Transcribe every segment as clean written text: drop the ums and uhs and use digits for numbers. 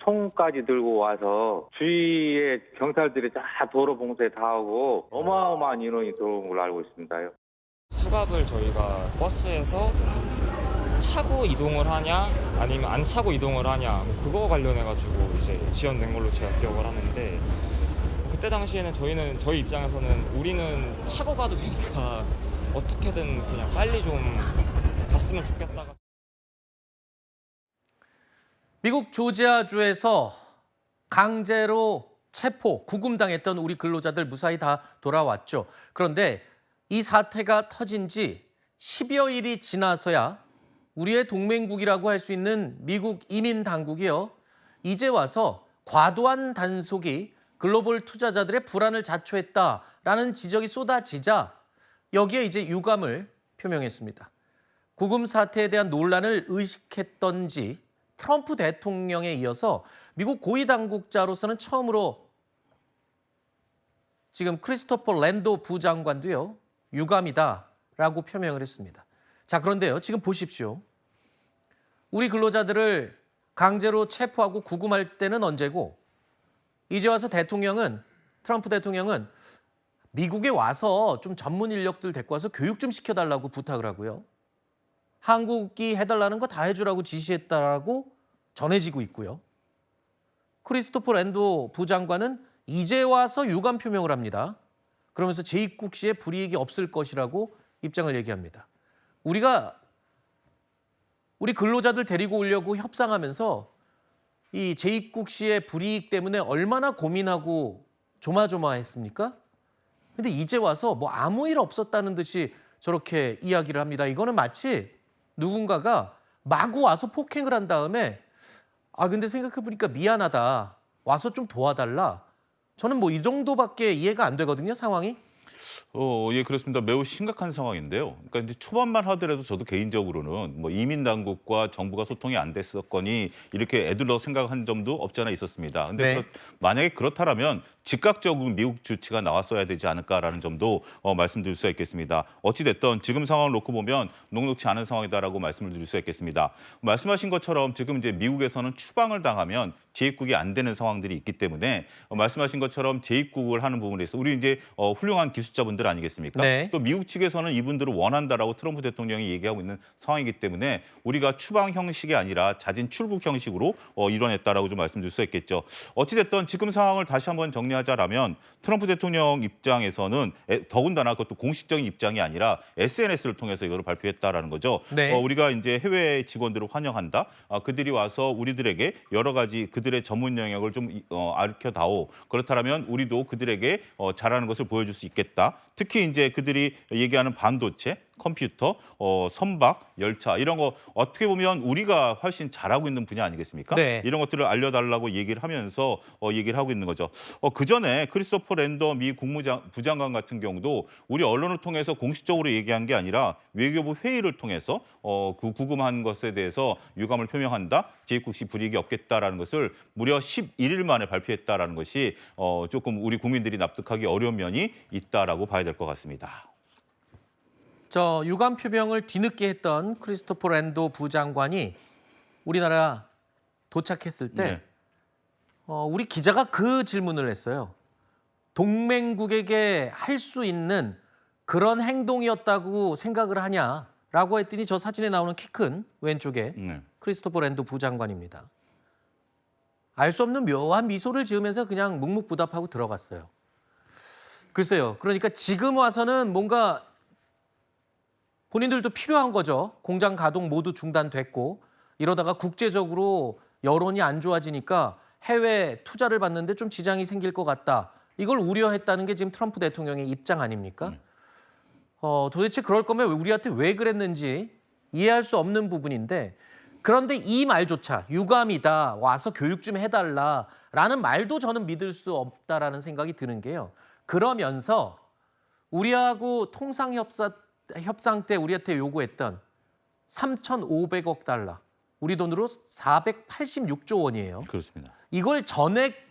총까지 들고 와서 주위에 경찰들이 다 도로 봉쇄 다 하고 어마어마한 인원이 들어온 걸로 알고 있습니다요. 수갑을 저희가 버스에서 차고 이동을 하냐 아니면 안 차고 이동을 하냐 뭐 그거 관련해가지고 이제 지연된 걸로 제가 기억을 하는데, 그때 당시에는 저희 입장에서는 우리는 차고 가도 되니까 어떻게든 그냥 빨리 좀 갔으면 좋겠다가. 미국 조지아주에서 강제로 체포, 구금당했던 우리 근로자들 무사히 다 돌아왔죠. 그런데 이 사태가 터진 지 10여일이 지나서야 우리의 동맹국이라고 할 수 있는 미국 이민 당국이요, 이제 와서 과도한 단속이 글로벌 투자자들의 불안을 자초했다라는 지적이 쏟아지자 여기에 이제 유감을 표명했습니다. 구금 사태에 대한 논란을 의식했던지 트럼프 대통령에 이어서 미국 고위 당국자로서는 처음으로 지금 크리스토퍼 랜도 부장관도요, 유감이다라고 표명을 했습니다. 자, 그런데요, 지금 보십시오. 우리 근로자들을 강제로 체포하고 구금할 때는 언제고, 이제 와서 트럼프 대통령은 미국에 와서 좀 전문 인력들 데리고 와서 교육 좀 시켜달라고 부탁을 하고요. 한국이 해달라는 거 다 해주라고 지시했다라고 전해지고 있고요. 크리스토퍼 랜도 부장관은 이제 와서 유감 표명을 합니다. 그러면서 재입국 시에 불이익이 없을 것이라고 입장을 얘기합니다. 우리가 우리 근로자들 데리고 오려고 협상하면서 이 재입국 시의 불이익 때문에 얼마나 고민하고 조마조마했습니까? 근데 이제 와서 뭐 아무 일 없었다는 듯이 저렇게 이야기를 합니다. 이거는 마치 누군가가 마구 와서 폭행을 한 다음에 근데 생각해보니까 미안하다, 와서 좀 도와달라. 저는 뭐 이 정도밖에 이해가 안 되거든요, 상황이. 예, 그렇습니다. 매우 심각한 상황인데요. 그러니까 이제 초반만 하더라도 저도 개인적으로는 뭐 이민 당국과 정부가 소통이 안 됐었거니 이렇게 애둘러 생각한 점도 없지 않아 있었습니다. 근데 네. 만약에 그렇다면 즉각적으로 미국 조치가 나왔어야 되지 않을까라는 점도 말씀드릴 수 있겠습니다. 어찌 됐든 지금 상황을 놓고 보면 녹록치 않은 상황이다라고 말씀을 드릴 수 있겠습니다. 말씀하신 것처럼 지금 이제 미국에서는 추방을 당하면 재입국이 안 되는 상황들이 있기 때문에 말씀하신 것처럼 재입국을 하는 부분에 있어 우리 이제 훌륭한 기술자분들 아니겠습니까? 네. 또 미국 측에서는 이분들을 원한다라고 트럼프 대통령이 얘기하고 있는 상황이기 때문에 우리가 추방 형식이 아니라 자진 출국 형식으로 이뤄냈다라고 좀 말씀드릴 수 있겠죠. 어찌 됐든 지금 상황을 다시 한번 정리하자라면 트럼프 대통령 입장에서는 더군다나 그것도 공식적인 입장이 아니라 SNS를 통해서 이걸 발표했다라는 거죠. 네. 우리가 이제 해외 직원들을 환영한다. 그들이 와서 우리들에게 여러 가지 그들의 전문 영역을 좀 알려다오. 그렇다면 우리도 그들에게 잘하는 것을 보여줄 수 있겠다. 특히 이제 그들이 얘기하는 반도체, 컴퓨터, 선박, 열차 이런 거 어떻게 보면 우리가 훨씬 잘하고 있는 분야 아니겠습니까? 네. 이런 것들을 알려달라고 얘기를 하면서 얘기를 하고 있는 거죠. 그 전에 크리스토퍼 랜더 미 부장관 같은 경우도 우리 언론을 통해서 공식적으로 얘기한 게 아니라 외교부 회의를 통해서 그 구금한 것에 대해서 유감을 표명한다. 재입국 시 불이익이 없겠다라는 것을 무려 11일 만에 발표했다라는 것이 조금 우리 국민들이 납득하기 어려운 면이 있다라고 봐야 될 것 같습니다. 저 유감 표명을 뒤늦게 했던 크리스토퍼 랜도 부장관이 우리나라 도착했을 때 네. 우리 기자가 그 질문을 했어요. 동맹국에게 할 수 있는 그런 행동이었다고 생각을 하냐라고 했더니 저 사진에 나오는 키 큰 왼쪽에 네. 크리스토퍼 랜도 부장관입니다. 알 수 없는 묘한 미소를 지으면서 그냥 묵묵부답하고 들어갔어요. 글쎄요. 그러니까 지금 와서는 뭔가 본인들도 필요한 거죠. 공장 가동 모두 중단됐고 이러다가 국제적으로 여론이 안 좋아지니까 해외 투자를 받는데 좀 지장이 생길 것 같다. 이걸 우려했다는 게 지금 트럼프 대통령의 입장 아닙니까? 도대체 그럴 거면 우리한테 왜 그랬는지 이해할 수 없는 부분인데, 그런데 이 말조차 유감이다, 와서 교육 좀 해달라라는 말도 저는 믿을 수 없다라는 생각이 드는 게요. 그러면서 우리하고 협상 때 우리한테 요구했던 3,500억 달러, 우리 돈으로 486조 원이에요. 그렇습니다. 이걸 전액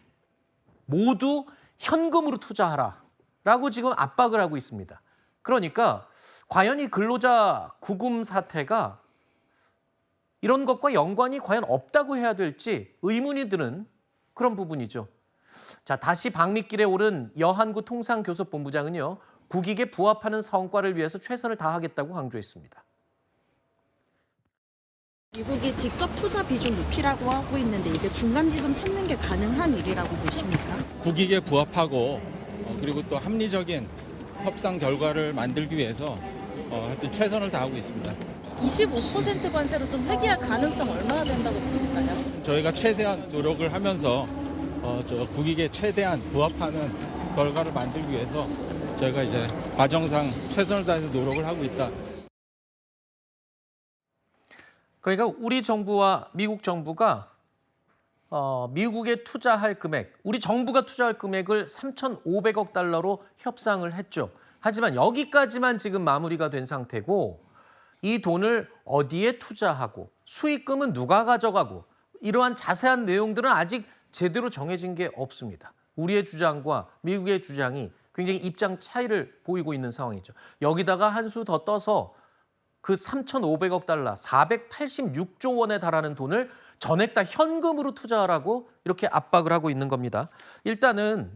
모두 현금으로 투자하라라고 지금 압박을 하고 있습니다. 그러니까 과연 이 근로자 구금 사태가 이런 것과 연관이 과연 없다고 해야 될지 의문이 드는 그런 부분이죠. 자, 다시 방미길에 오른 여한구 통상교섭본부장은요, 국익에 부합하는 성과를 위해서 최선을 다하겠다고 강조했습니다. 미국이 직접 투자 비중 높이라고 하고 있는데 이게 중간 지점 찾는 게 가능한 일이라고 보십니까? 국익에 부합하고 그리고 또 합리적인 협상 결과를 만들기 위해서 하여튼 최선을 다하고 있습니다. 25% 관세로 좀 회귀할 가능성 얼마나 된다고 보실까요? 저희가 최대한 노력을 하면서 국익에 최대한 부합하는 결과를 만들기 위해서 저희가 이제 과정상 최선을 다해서 노력을 하고 있다. 그러니까 우리 정부와 미국 정부가 미국에 투자할 금액, 우리 정부가 투자할 금액을 3,500억 달러로 협상을 했죠. 하지만 여기까지만 지금 마무리가 된 상태고 이 돈을 어디에 투자하고 수익금은 누가 가져가고 이러한 자세한 내용들은 아직 제대로 정해진 게 없습니다. 우리의 주장과 미국의 주장이 굉장히 입장 차이를 보이고 있는 상황이죠. 여기다가 한 수 더 떠서 그 3,500억 달러, 486조 원에 달하는 돈을 전액 다 현금으로 투자하라고 이렇게 압박을 하고 있는 겁니다. 일단은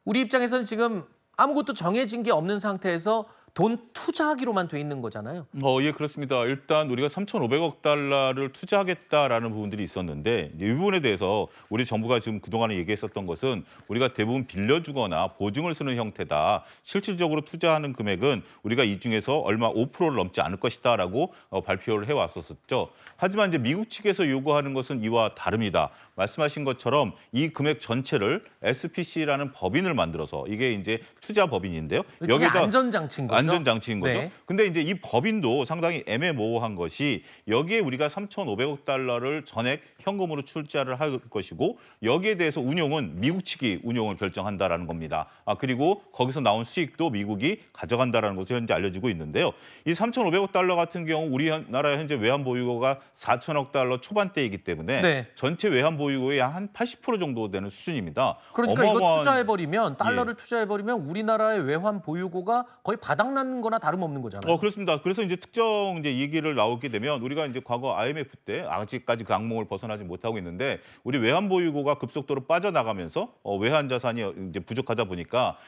우리 입장에서는 지금 아무것도 정해진 게 없는 상태에서 돈 투자하기로만 돼 있는 거잖아요. 예, 그렇습니다. 일단 우리가 3,500억 달러를 투자하겠다라는 부분들이 있었는데 이 부분에 대해서 우리 정부가 지금 그동안에 얘기했었던 것은 우리가 대부분 빌려주거나 보증을 쓰는 형태다. 실질적으로 투자하는 금액은 우리가 이 중에서 얼마 5%를 넘지 않을 것이다라고 발표를 해왔었죠. 하지만 이제 미국 측에서 요구하는 것은 이와 다릅니다. 말씀하신 것처럼 이 금액 전체를 SPC라는 법인을 만들어서 이게 이제 투자 법인인데요. 여기다 안전장치인 거죠. 안전장치인 거죠. 네. 근데 이제 이 법인도 상당히 애매모호한 것이 여기에 우리가 3,500억 달러를 전액 현금으로 출자를 할 것이고 여기에 대해서 운용은 미국 측이 운용을 결정한다라는 겁니다. 그리고 거기서 나온 수익도 미국이 가져간다라는 것이 현재 알려지고 있는데요. 이 3,500억 달러 같은 경우 우리나라 현재 외환 보유고가 4천억 달러 초반대이기 때문에 네. 전체 외환 보유고의 한 80% 정도 되는 수준입니다. 그러니까 이거 어마어마한- 투자해버리면 달러를 투자해버리면 우리나라의 외환 보유고가 거의 바닥나는 거나 다름없는 거잖아요. 그렇습니다. 그래서 이제 특정 이제 얘기를 나오게 되면 우리가 이제 과거 IMF 때 아직까지 그 악몽을 벗어나지 못하고 있는데 우리 외환 보유고가 급속도로 빠져나가면서 외환 자산이 이제 부족하다 보니까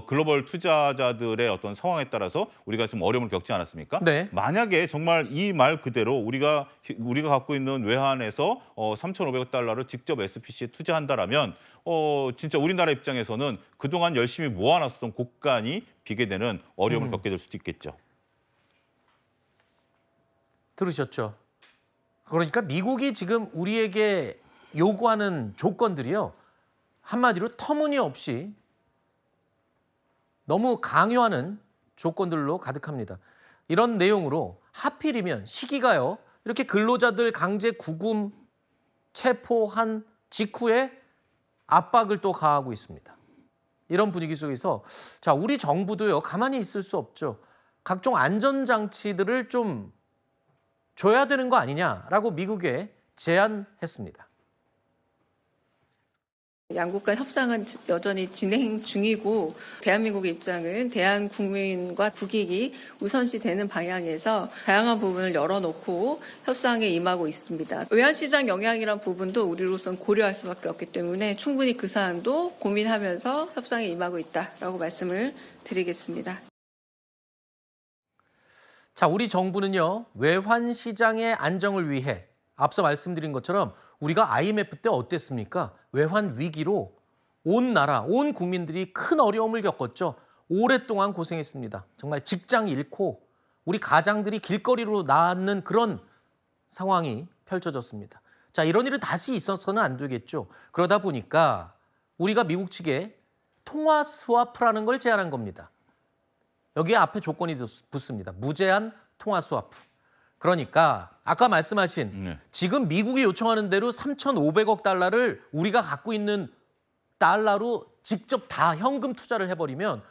글로벌 투자자들의 어떤 상황에 따라서 우리가 좀 어려움을 겪지 않았습니까? 네. 만약에 정말 이 말 그대로 우리가 갖고 있는 외환에서 3,500억 달러를 직접 SPC에 투자한다라면 진짜 우리나라 입장에서는 그동안 열심히 모아놨었던 곡간이 비게 되는 어려움을 겪게 될 수도 있겠죠. 들으셨죠? 그러니까 미국이 지금 우리에게 요구하는 조건들이요. 한마디로 터무니없이 너무 강요하는 조건들로 가득합니다. 이런 내용으로 하필이면 시기가요. 이렇게 근로자들 강제 구금 체포한 직후에 압박을 또 가하고 있습니다. 이런 분위기 속에서 자, 우리 정부도요. 가만히 있을 수 없죠. 각종 안전장치들을 좀 줘야 되는 거 아니냐라고 미국에 제안했습니다. 양국 간 협상은 여전히 진행 중이고 대한민국의 입장은 대한 국민과 국익이 우선시 되는 방향에서 다양한 부분을 열어놓고 협상에 임하고 있습니다. 외환시장 영향이란 부분도 우리로선 고려할 수밖에 없기 때문에 충분히 그 사안도 고민하면서 협상에 임하고 있다라고 말씀을 드리겠습니다. 자, 우리 정부는요. 외환 시장의 안정을 위해 앞서 말씀드린 것처럼 우리가 IMF 때 어땠습니까? 외환 위기로 온 나라, 온 국민들이 큰 어려움을 겪었죠. 오랫동안 고생했습니다. 정말 직장 잃고 우리 가장들이 길거리로 나앉는 그런 상황이 펼쳐졌습니다. 자, 이런 일은 다시 있어서는 안 되겠죠. 그러다 보니까 우리가 미국 측에 통화 스와프라는 걸 제안한 겁니다. 여기에 앞에 조건이 붙습니다. 무제한 통화 스와프. 그러니까 아까 말씀하신 지금 미국이 요청하는 대로 3,500억 달러를 우리가 갖고 있는 달러로 직접 다 현금 투자를 해버리면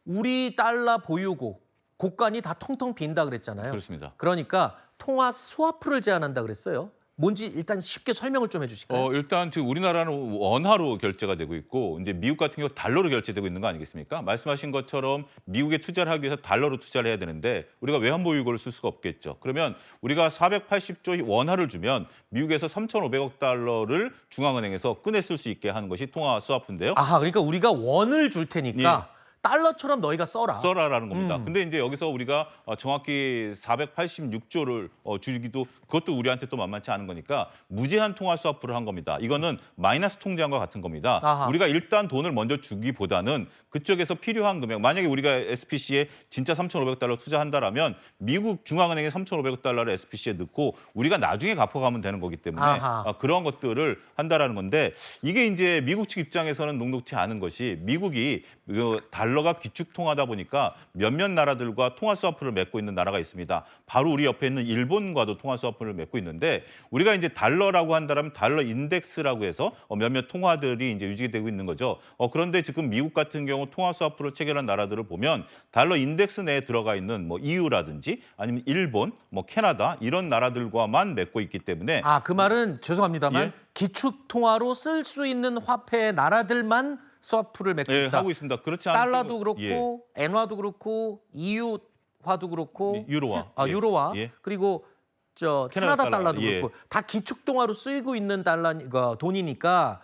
우리 달러 보유고 곡간이 다 텅텅 빈다 그랬잖아요. 그렇습니다. 그러니까 통화 스와프를 제안한다 그랬어요. 뭔지 일단 쉽게 설명을 좀 해주실까요? 일단 지금 우리나라는 원화로 결제가 되고 있고 이제 미국 같은 경우 달러로 결제되고 있는 거 아니겠습니까? 말씀하신 것처럼 미국에 투자를 하기 위해서 달러로 투자를 해야 되는데 우리가 외환보유 고를 쓸 수가 없겠죠. 그러면 우리가 480조 원화를 주면 미국에서 3,500억 달러를 중앙은행에서 꺼내 쓸 수 있게 하는 것이 통화 스와프인데요. 아하, 그러니까 우리가 원을 줄 테니까 달러처럼 너희가 써라. 써라라는 겁니다. 음. 근데 이제 여기서 우리가 정확히 486조를 주기도 그것도 우리한테 또 만만치 않은 거니까 무제한 통화 스와프를 한 겁니다. 이거는 마이너스 통장과 같은 겁니다. 아하. 우리가 일단 돈을 먼저 주기보다는 그쪽에서 필요한 금액, 만약에 우리가 SPC에 진짜 3,500달러 투자한다라면 미국 중앙은행에 3,500달러를 SPC에 넣고 우리가 나중에 갚아가면 되는 거기 때문에 아하. 그런 것들을 한다라는 건데 이게 이제 미국 측 입장에서는 녹록치 않은 것이 미국이 달러가 기축통화다 보니까 몇몇 나라들과 통화 스와프를 맺고 있는 나라가 있습니다. 바로 우리 옆에 있는 일본과도 통화 스와프를 맺고 있는데 우리가 이제 달러라고 한다면 달러 인덱스라고 해서 몇몇 통화들이 이제 유지되고 있는 거죠. 그런데 지금 미국 같은 경우 통화 스와프를 체결한 나라들을 보면 달러 인덱스 내에 들어가 있는 뭐 EU라든지 아니면 일본, 뭐 캐나다 이런 나라들과만 맺고 있기 때문에 아, 그 말은 죄송합니다만 예? 기축 통화로 쓸 수 있는 화폐의 나라들만 스와프를 맺고 예, 있다. 하고 있습니다. 그렇지 않고 달러도 그렇고 예, 엔화도 그렇고 EU화도 그렇고 유로화, 예, 유로화 예. 그리고 저 캐나다 캐나다 달러도 달러, 예. 그렇고 다 기축 통화로 쓰이고 있는 돈이니까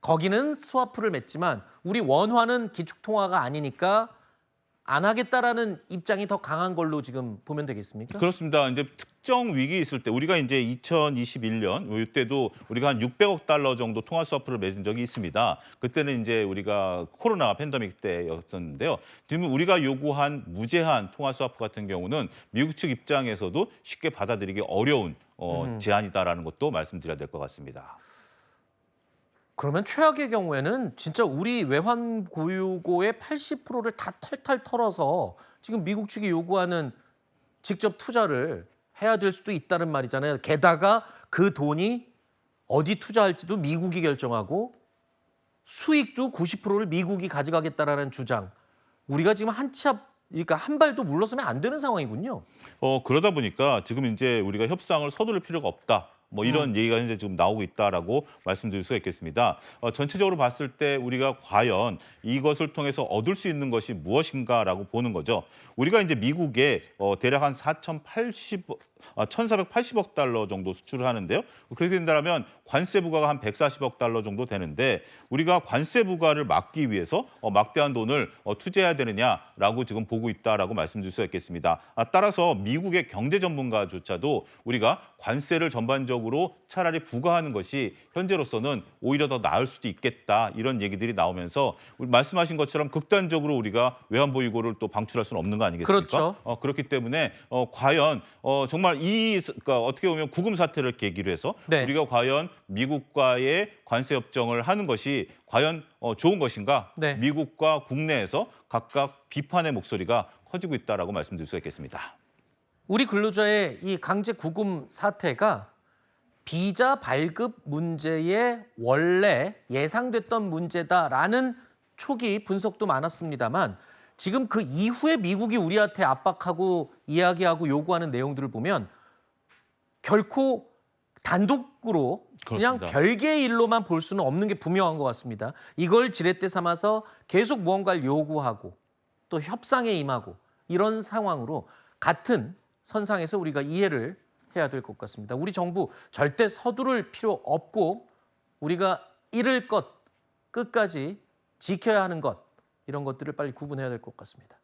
거기는 스와프를 맺지만 우리 원화는 기축 통화가 아니니까 안 하겠다라는 입장이 더 강한 걸로 지금 보면 되겠습니까? 그렇습니다. 이제 특정 위기 있을 때 우리가 이제 2021년 이때도 우리가 한 600억 달러 정도 통화 스와프를 맺은 적이 있습니다. 그때는 이제 우리가 코로나 팬데믹 때였었는데요. 지금 우리가 요구한 무제한 통화 스와프 같은 경우는 미국 측 입장에서도 쉽게 받아들이기 어려운 제한이다라는 것도 말씀드려야 될 것 같습니다. 그러면 최악의 경우에는 진짜 우리 외환 보유고의 80%를 다 탈탈 털어서 지금 미국 측이 요구하는 직접 투자를 해야 될 수도 있다는 말이잖아요. 게다가 그 돈이 어디 투자할지도 미국이 결정하고 수익도 90%를 미국이 가져가겠다라는 주장. 우리가 지금 그러니까 한 발도 물러서면 안 되는 상황이군요. 그러다 보니까 지금 이제 우리가 협상을 서두를 필요가 없다. 뭐 이런 얘기가 현재 지금 나오고 있다라고 말씀드릴 수가 있겠습니다. 전체적으로 봤을 때 우리가 과연 이것을 통해서 얻을 수 있는 것이 무엇인가라고 보는 거죠. 우리가 이제 미국에 대략 한 1,480억 달러 정도 수출을 하는데요. 그렇게 된다면 관세 부과가 한 140억 달러 정도 되는데 우리가 관세 부과를 막기 위해서 막대한 돈을 투자해야 되느냐라고 지금 보고 있다라고 말씀드릴 수가 있겠습니다. 따라서 미국의 경제 전문가조차도 우리가 관세를 전반적으로 차라리 부과하는 것이 현재로서는 오히려 더 나을 수도 있겠다 이런 얘기들이 나오면서 말씀하신 것처럼 극단적으로 우리가 외환보유고를 또 방출할 수는 없는 거 아니겠습니까? 그렇죠. 그렇기 때문에 과연 정말 그러니까 어떻게 보면 구금 사태를 계기로 해서 네. 우리가 과연 미국과의 관세 협정을 하는 것이 과연 좋은 것인가? 네. 미국과 국내에서 각각 비판의 목소리가 커지고 있다라고 말씀드릴 수가 있겠습니다. 우리 근로자의 이 강제 구금 사태가 비자 발급 문제에 원래 예상됐던 문제다라는 초기 분석도 많았습니다만 지금 그 이후에 미국이 우리한테 압박하고 이야기하고 요구하는 내용들을 보면 결코 단독으로 그냥 그렇습니다. 별개의 일로만 볼 수는 없는 게 분명한 것 같습니다. 이걸 지렛대 삼아서 계속 무언가를 요구하고 또 협상에 임하고 이런 상황으로 같은 선상에서 우리가 이해를 해야 될 것 같습니다. 우리 정부 절대 서두를 필요 없고 우리가 잃을 것 끝까지 지켜야 하는 것 이런 것들을 빨리 구분해야 될 것 같습니다.